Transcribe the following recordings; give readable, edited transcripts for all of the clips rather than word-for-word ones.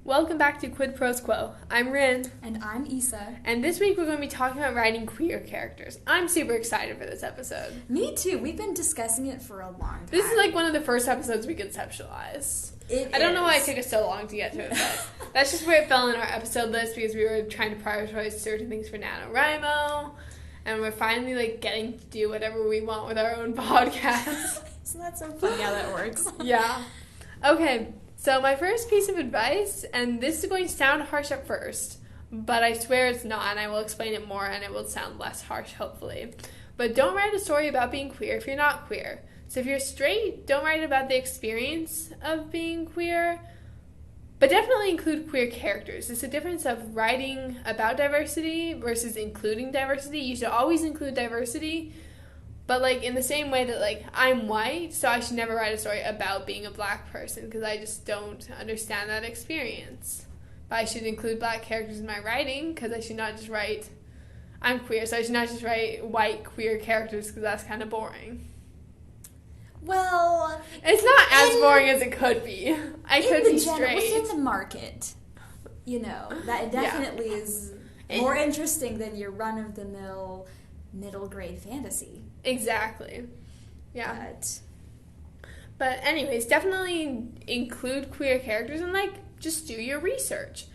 Welcome back to Quid Pros Quo. I'm Rin. And I'm Issa. And this week we're going to be talking about writing queer characters. I'm super excited for this episode. Me too. We've been discussing it for a long time. This is like one of the first episodes we conceptualized. I don't know why it took us so long to get to it, but that's just where it fell in our episode list because we were trying to prioritize certain things for NaNoWriMo. And we're finally like getting to do whatever we want with our own podcast. So that's so funny how that works. Yeah. Okay. So my first piece of advice, and this is going to sound harsh at first, but I swear it's not, and I will explain it more, and it will sound less harsh, hopefully. But don't write a story about being queer if you're not queer. So if you're straight, don't write about the experience of being queer, but definitely include queer characters. It's a difference of writing about diversity versus including diversity. You should always include diversity, but, like, in the same way that, like, I'm white, so I should never write a story about being a black person because I just don't understand that experience. But I should include black characters in my writing because I should not just write, I'm queer, so I should not just write white queer characters because that's kind of boring. Well, it's not as boring as it could be. I could be straight. Within the market, you know, that definitely is more interesting than your run-of-the-mill middle-grade fantasy. Exactly. Yeah. But anyways, definitely include queer characters and, like, just do your research.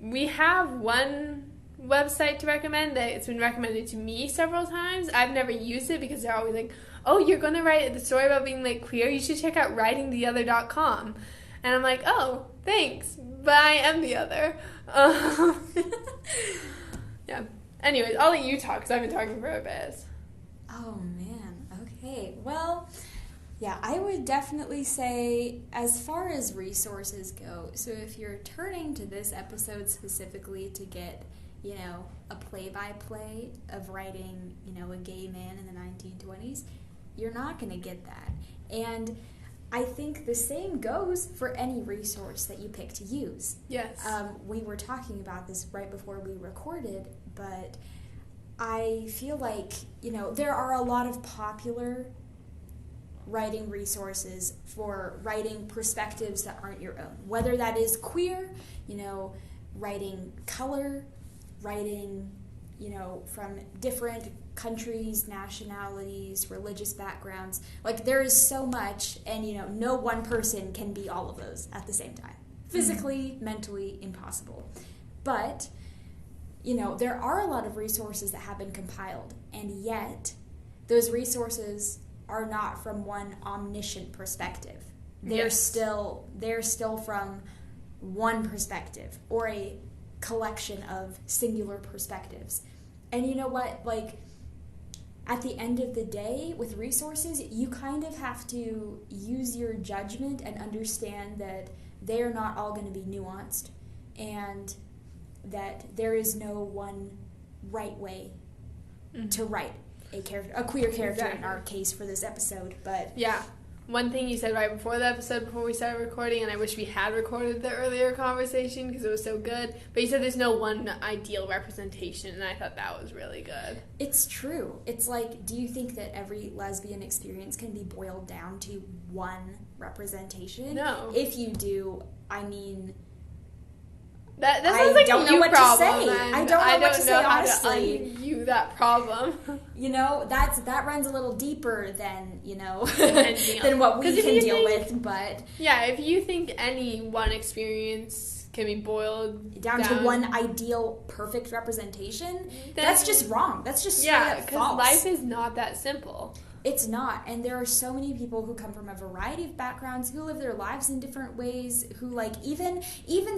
We have one website to recommend that it's been recommended to me several times. I've never used it because they're always like, oh, you're going to write the story about being, like, queer? You should check out writingtheother.com. And I'm like, oh, thanks, but I am the other. Yeah. Anyways, I'll let you talk because I've been talking for a bit. Oh, man. Okay. Well, yeah, I would definitely say as far as resources go, so if you're turning to this episode specifically to get, you know, a play-by-play of writing, you know, a gay man in the 1920s, you're not going to get that. And I think the same goes for any resource that you pick to use. Yes. We were talking about this right before we recorded, but I feel like, you know, there are a lot of popular writing resources for writing perspectives that aren't your own. Whether that is queer, you know, writing color, writing, you know, from different countries, nationalities, religious backgrounds. Like, there is so much, and, you know, no one person can be all of those at the same time. Physically, mentally, impossible. But, you know, there are a lot of resources that have been compiled, and yet those resources are not from one omniscient perspective. They're still from one perspective, or a collection of singular perspectives. And you know what, like, at the end of the day, with resources, you kind of have to use your judgment and understand that they are not all going to be nuanced, and that there is no one right way to write a queer character in our case for this episode. But yeah. One thing you said right before the episode, before we started recording, and I wish we had recorded the earlier conversation because it was so good, but you said there's no one ideal representation, and I thought that was really good. It's true. It's like, do you think that every lesbian experience can be boiled down to one representation? No. If you do, I mean, that sounds like don't a know you what problem. To say. I don't know what to say, honestly. You that problem. You know, that runs a little deeper than, you know, than what we can deal with. But yeah, if you think any one experience can be boiled down to one ideal, perfect representation, that's just wrong. That's just straight up false. Because life is not that simple. It's not, and there are so many people who come from a variety of backgrounds, who live their lives in different ways, who, like, even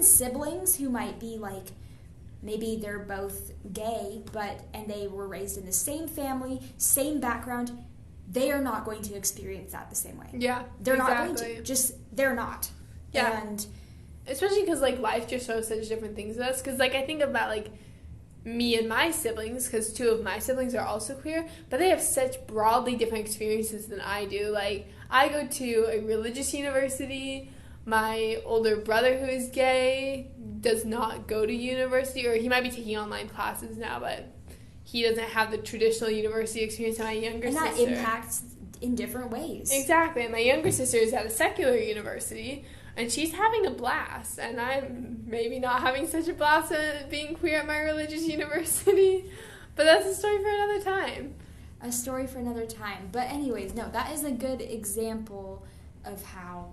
siblings who might be, like, maybe they're both gay, and they were raised in the same family, same background, they are not going to experience that the same way. Yeah, they're not going to. They're not. Yeah. And especially because, like, life just shows such different things to us, because, like, I think about, like, me and my siblings, because two of my siblings are also queer, but they have such broadly different experiences than I do. Like, I go to a religious university. My older brother, who is gay, does not go to university, or he might be taking online classes now, but he doesn't have the traditional university experience that my younger sister. And that impacts in different ways. Exactly. And my younger sister is at a secular university, and she's having a blast, and I'm maybe not having such a blast at being queer at my religious university, but that's a story for another time. A story for another time. But anyways, no, that is a good example of how,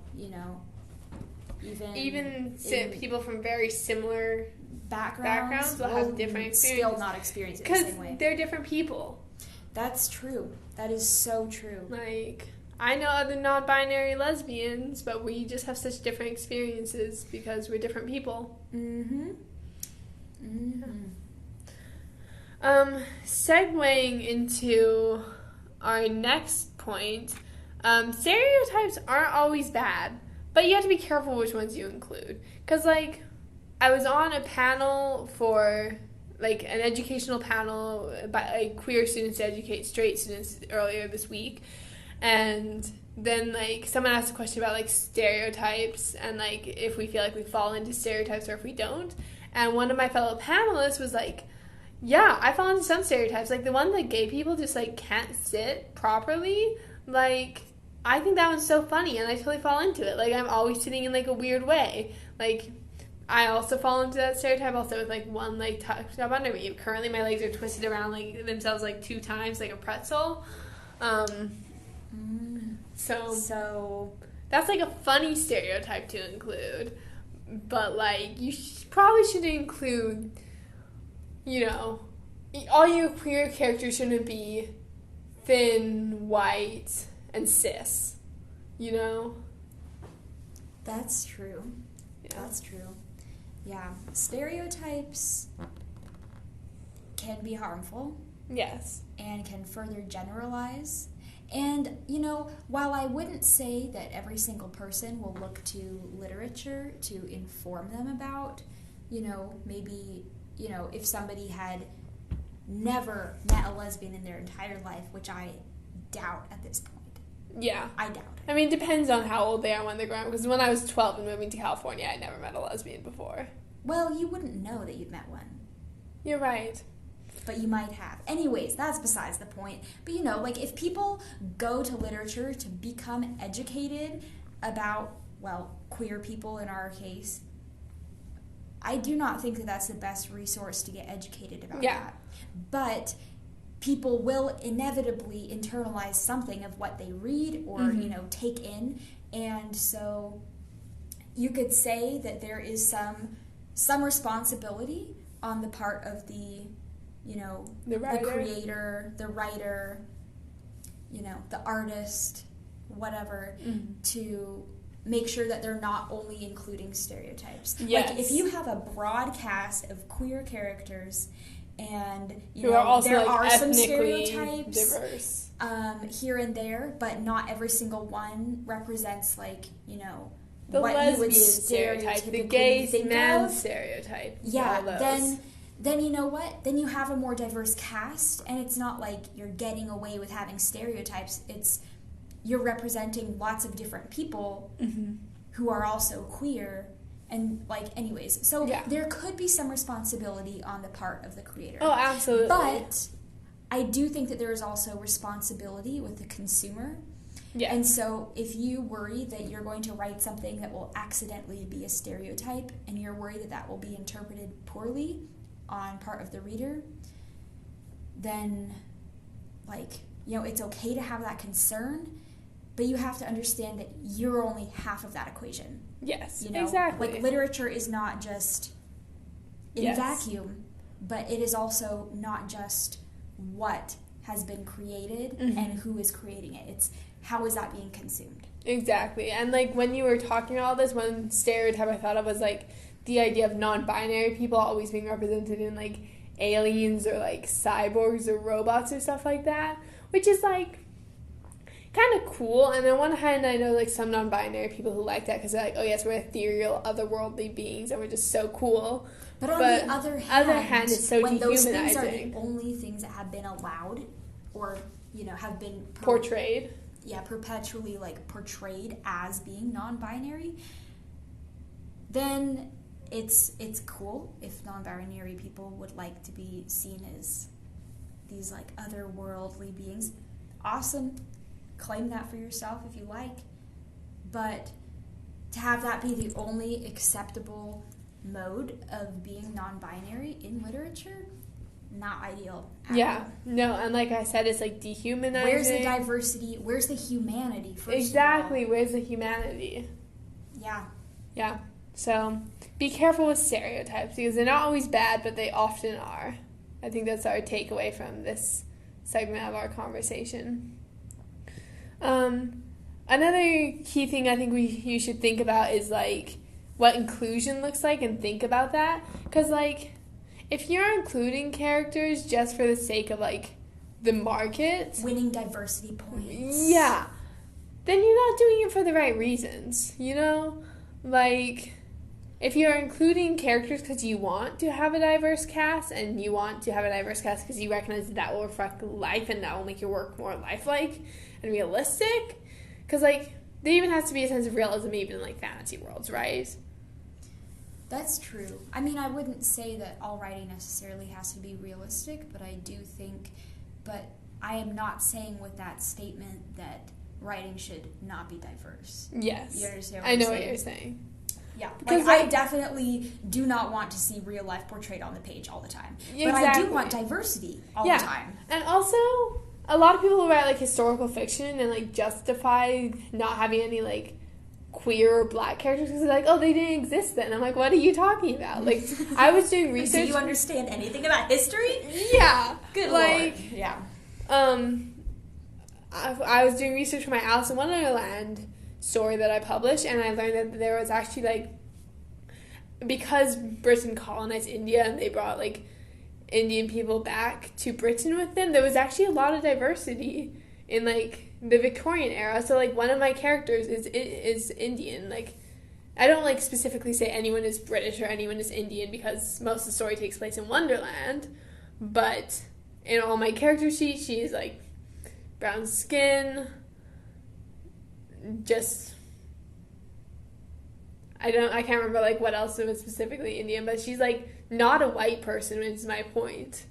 even people from very similar backgrounds will have different experiences. Still not experience it the same way. Because they're different people. That's true. That is so true. Like, I know other non-binary lesbians, but we just have such different experiences because we're different people. Segueing into our next point, stereotypes aren't always bad, but you have to be careful which ones you include. Because, like, I was on a panel for, like, an educational panel by like, queer students to educate straight students earlier this week, and then, like, someone asked a question about, like, stereotypes and, like, if we feel like we fall into stereotypes or if we don't, and one of my fellow panelists was like, yeah, I fall into some stereotypes, like, the one that gay people just, like, can't sit properly, like, I think that one's so funny, and I totally fall into it, like, I'm always sitting in, like, a weird way, like, I also fall into that stereotype also with, like, one leg tucked up under me. Currently, my legs are twisted around, like, themselves, like, 2 times, like a pretzel. So that's, like, a funny stereotype to include. But, like, you probably should include, all your queer characters shouldn't be thin, white, and cis, That's true. Yeah. That's true. Yeah, stereotypes can be harmful. Yes. And can further generalize. And, while I wouldn't say that every single person will look to literature to inform them about, maybe, if somebody had never met a lesbian in their entire life, which I doubt at this point. Yeah. I doubt it. I mean, it depends on how old they are when they're growing up. Because when I was 12 and moving to California, I'd never met a lesbian before. Well, you wouldn't know that you'd met one. You're right. But you might have. Anyways, that's besides the point. But, like, if people go to literature to become educated about, well, queer people in our case, I do not think that that's the best resource to get educated about that. But people will inevitably internalize something of what they read or, take in. And so you could say that there is some responsibility on the part of the creator, the writer, the artist, whatever, to make sure that they're not only including stereotypes. Yes. Like, if you have a broad cast of queer characters and, who are also, there like, are some ethnically stereotypes diverse. Here and there, but not every single one represents, like, the what lesbian you would stereotype, the stereotypically gay think man of. stereotype. Yeah, then you know what? Then you have a more diverse cast, and it's not like you're getting away with having stereotypes. It's you're representing lots of different people who are also queer, and, like, anyways. So there could be some responsibility on the part of the creator. Oh, absolutely. But I do think that there is also responsibility with the consumer. Yeah. And so if you worry that you're going to write something that will accidentally be a stereotype, and you're worried that that will be interpreted poorly on part of the reader, then, like, it's okay to have that concern, but you have to understand that you're only half of that equation. Yes, exactly. Like, literature is not just in vacuum, but it is also not just what has been created and who is creating it. It's how is that being consumed. Exactly. And, like, when you were talking about all this, one stereotype I thought of was, like, the idea of non-binary people always being represented in, like, aliens or, like, cyborgs or robots or stuff like that, which is, like, kind of cool. And on one hand, I know, like, some non-binary people who like that because they're like, oh yes, we're ethereal, otherworldly beings and we're just so cool. But on the other hand, it's so when those things are dehumanizing. the only things that have been allowed or, have been portrayed. Yeah, perpetually, like, portrayed as being non-binary, then it's cool if non-binary people would like to be seen as these, like, otherworldly beings. Awesome. Claim that for yourself if you like. But to have that be the only acceptable mode of being non-binary in literature, not ideal at all. No, and like I said, it's like dehumanizing. Where's the diversity? Where's the humanity? Exactly, where's the humanity? Yeah. So be careful with stereotypes because they're not always bad, but they often are. I think that's our takeaway from this segment of our conversation. Another key thing I think you should think about is like what inclusion looks like, and think about that, because like if you're including characters just for the sake of like the market, winning diversity points, then you're not doing it for the right reasons, like if you're including characters because you want to have a diverse cast, and you want to have a diverse cast because you recognize that will reflect life and that will make your work more lifelike and realistic, because like there even has to be a sense of realism even in like fantasy worlds, right? That's true. I mean, I wouldn't say that all writing necessarily has to be realistic, but I do think, but I am not saying with that statement that writing should not be diverse. Yes. You understand I know what you're saying. Yeah, like I definitely do not want to see real life portrayed on the page all the time. Exactly. But I do want diversity all the time. And also, a lot of people who write like historical fiction and like justify not having any like queer or black characters because they're like, oh, they didn't exist then. I'm like, what are you talking about? Like, I was doing research. Do you understand anything about history? Yeah. Good Lord. Yeah. I was doing research for my Alice in Wonderland story that I published, and I learned that there was actually like, because Britain colonized India and they brought like Indian people back to Britain with them, there was actually a lot of diversity in like the Victorian era. So like one of my characters is Indian. Like I don't like specifically say anyone is British or anyone is Indian because most of the story takes place in Wonderland, but in all my character sheets she's like brown skin, just I can't remember like what else was specifically Indian, but she's like not a white person, which is my point.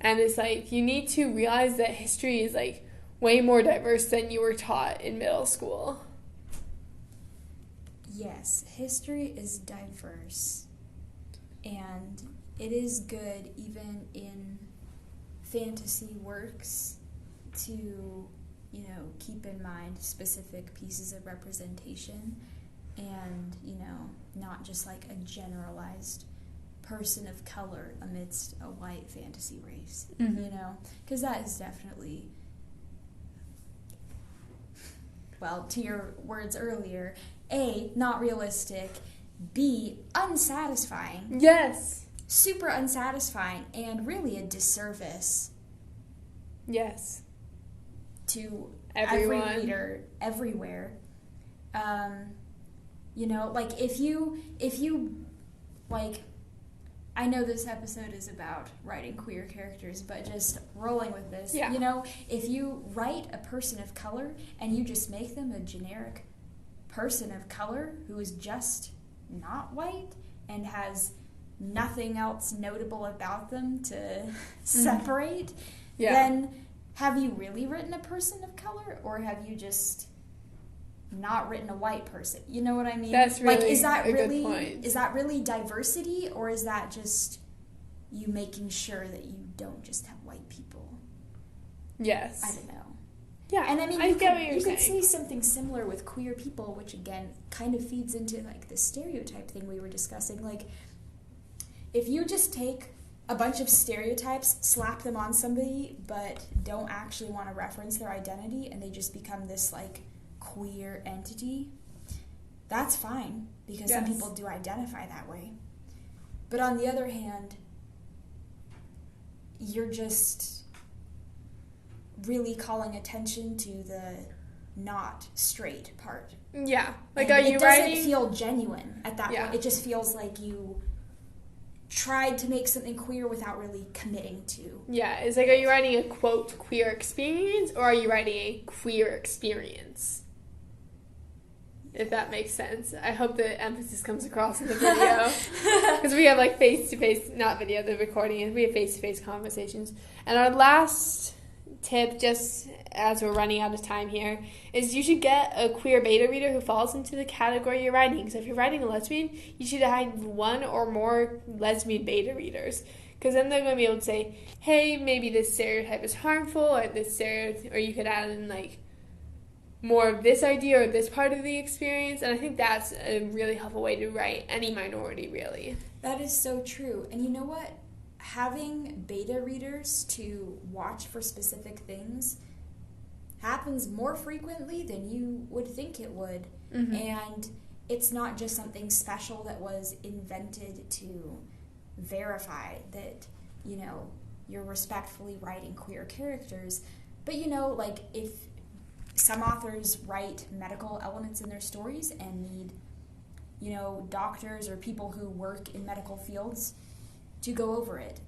And it's like you need to realize that history is like way more diverse than you were taught in middle school. Yes, history is diverse, and it is good even in fantasy works to, keep in mind specific pieces of representation and, not just like a generalized person of color amidst a white fantasy race, because that is definitely, well, to your words earlier, A, not realistic, B, unsatisfying. Yes. Super unsatisfying, and really a disservice. Yes. To everyone. Every reader, everywhere. Like if you, like, I know this episode is about writing queer characters, but just rolling with this, if you write a person of color and you just make them a generic person of color who is just not white and has nothing else notable about them to separate, then have you really written a person of color, or have you just not written a white person? You know what I mean? That's really good point. Is that really diversity, or is that just you making sure that you don't just have white people? Yes. I don't know. Yeah, and I mean, you could say something similar with queer people, which again kind of feeds into like the stereotype thing we were discussing. Like, if you just take a bunch of stereotypes, slap them on somebody, but don't actually want to reference their identity, and they just become this like queer entity, that's fine, because some people do identify that way. But on the other hand, you're just really calling attention to the not straight part. Yeah. Like, and are you writing? It doesn't feel genuine at that point. It just feels like you tried to make something queer without really committing to. Yeah, it's like, are you writing a, quote, queer experience, or are you writing a queer experience? If that makes sense. I hope the emphasis comes across in the video. Because we have, like, face-to-face, not video, the recording, and we have face-to-face conversations. And our last tip, just as we're running out of time here, is you should get a queer beta reader who falls into the category you're writing. So if you're writing a lesbian, you should have one or more lesbian beta readers. Because then they're going to be able to say, hey, maybe this stereotype is harmful, or this stereotype, or you could add in, like, more of this idea or this part of the experience. And I think that's a really helpful way to write any minority, really. That is so true. And you know what? Having beta readers to watch for specific things happens more frequently than you would think it would. Mm-hmm. And it's not just something special that was invented to verify that, you know, you're respectfully writing queer characters. But, you know, like, if some authors write medical elements in their stories and need, you know, doctors or people who work in medical fields to go over it.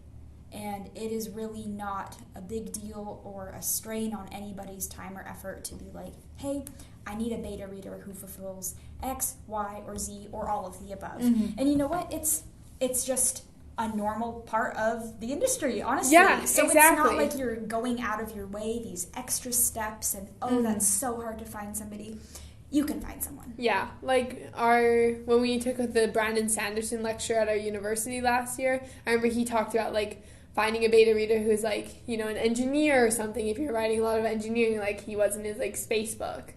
And it is really not a big deal or a strain on anybody's time or effort to be like, hey, I need a beta reader who fulfills X, Y, or Z, or all of the above. Mm-hmm. And you know what? It's just a normal part of the industry, honestly. Yeah, so exactly. It's not like you're going out of your way, these extra steps, and Mm-hmm. that's so hard to find somebody. You can find someone. Yeah, like when we took the Brandon Sanderson lecture at our university last year, I remember he talked about, like, finding a beta reader who's, like, you know, an engineer or something. If you're writing a lot of engineering, like he was in his, like, space book.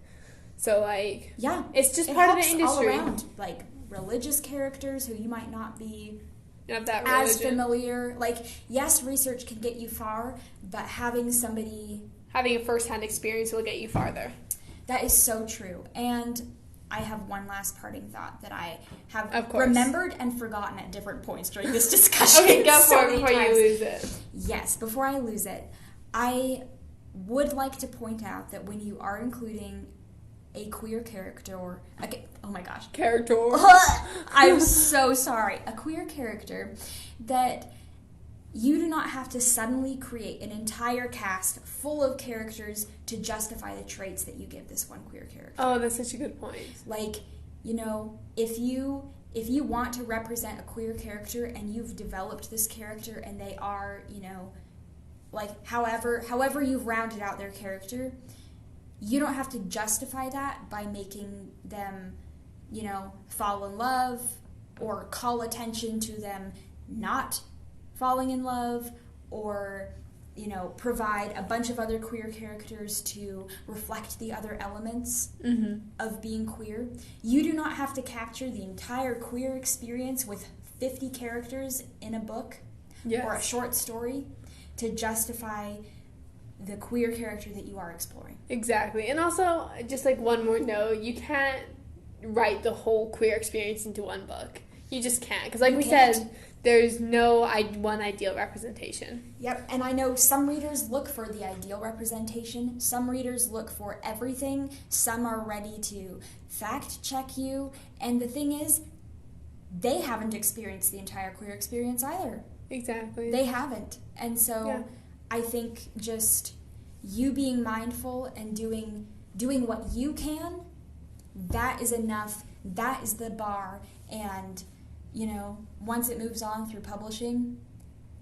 So, like, yeah, it's just part of the industry. All around, like, religious characters who you might not be Of that as religion. familiar. Like, yes, research can get you far, but having a first-hand experience will get you farther. That is so true. And I have one last parting thought that I have Of course. remembered and forgotten at different points during this discussion. Okay, go so for it many before times. you lose it. Yes, before I lose it, I would like to point out that when you are including a queer character, oh my gosh. Character. I'm so sorry. A queer character, that you do not have to suddenly create an entire cast full of characters to justify the traits that you give this one queer character. Oh, that's such a good point. Like, you know, if you want to represent a queer character and you've developed this character and they are, you know, like, however you've rounded out their character, you don't have to justify that by making them, you know, fall in love or call attention to them not falling in love, or, you know, provide a bunch of other queer characters to reflect the other elements Mm-hmm. of being queer. You do not have to capture the entire queer experience with 50 characters in a book Yes. or a short story to justify the queer character that you are exploring. Exactly. And also, just like one more note, you can't write the whole queer experience into one book. You just can't. Because like we said, there's no one ideal representation. Yep, and I know some readers look for the ideal representation. Some readers look for everything. Some are ready to fact check you. And the thing is, they haven't experienced the entire queer experience either. Exactly. They haven't. And so Yeah. I think just you being mindful and doing what you can, that is enough. That is the bar. And, you know, once it moves on through publishing,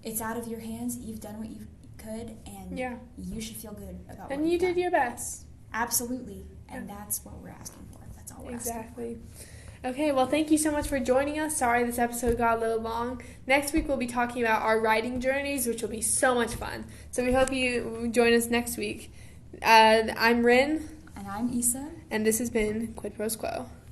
it's out of your hands. You've done what you could, and Yeah. you should feel good about And what you you've did done. your best. Absolutely. And Yeah. that's what we're asking for. That's all we're Exactly. Okay, well, thank you so much for joining us. Sorry this episode got a little long. Next week, we'll be talking about our writing journeys, which will be so much fun. So we hope you join us next week. I'm Rin. asking for. And I'm Issa. And this has been Quid Pros Quo.